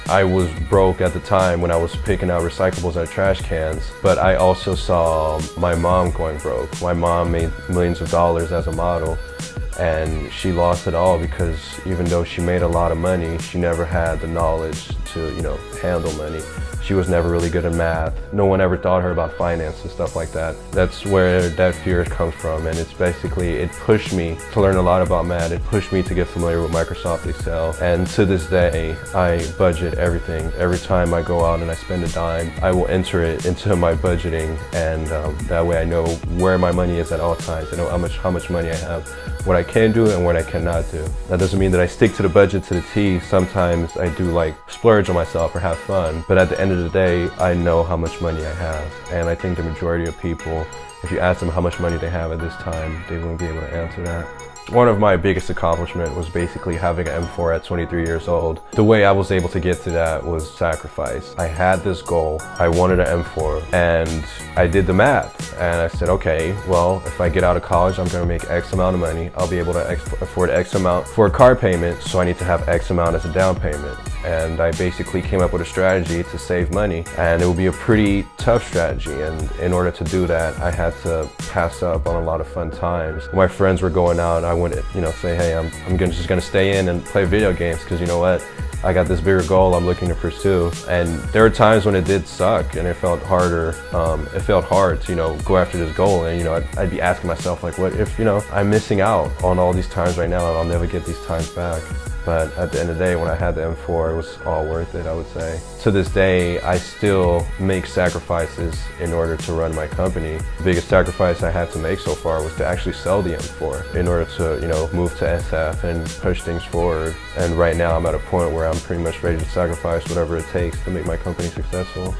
I was broke at the time when I was picking out recyclables out of trash cans, but I also saw my mom going broke. My mom made millions of dollars as a model, and she lost it all because even though she made a lot of money, she never had the knowledge to, handle money. She was never really good at math. No one ever taught her about finance and stuff like that. That's where that fear comes from, and it's basically, it pushed me to learn a lot about math. It pushed me to get familiar with Microsoft Excel, and to this day, I budget everything. Every time I go out and I spend a dime, I will enter it into my budgeting, and that way I know where my money is at all times. I know how much money I have, what I can do and what I cannot do. That doesn't mean that I stick to the budget to the T. Sometimes I do like splurge on myself or have fun, but at the end of the day, I know how much money I have. And I think the majority of people, if you ask them how much money they have at this time, they won't be able to answer that. One of my biggest accomplishments was basically having an M4 at 23 years old. The way I was able to get to that was sacrifice. I had this goal, I wanted an M4, and I did the math. And I said, okay, well, if I get out of college, I'm gonna make X amount of money. I'll be able to afford X amount for a car payment, so I need to have X amount as a down payment. And I basically came up with a strategy to save money, and it would be a pretty tough strategy. And in order to do that, I had to pass up on a lot of fun times. When my friends were going out, I wouldn't, say, hey, I'm just gonna stay in and play video games because you know what? I got this bigger goal I'm looking to pursue. And there were times when it did suck and it felt harder. It felt hard to, go after this goal. And, I'd be asking myself, like, what if, I'm missing out on all these times right now and I'll never get these times back. But at the end of the day, when I had the M4, it was all worth it, I would say. To this day, I still make sacrifices in order to run my company. The biggest sacrifice I had to make so far was to actually sell the M4 in order to, move to SF and push things forward. And right now I'm at a point where I'm pretty much ready to sacrifice whatever it takes to make my company successful.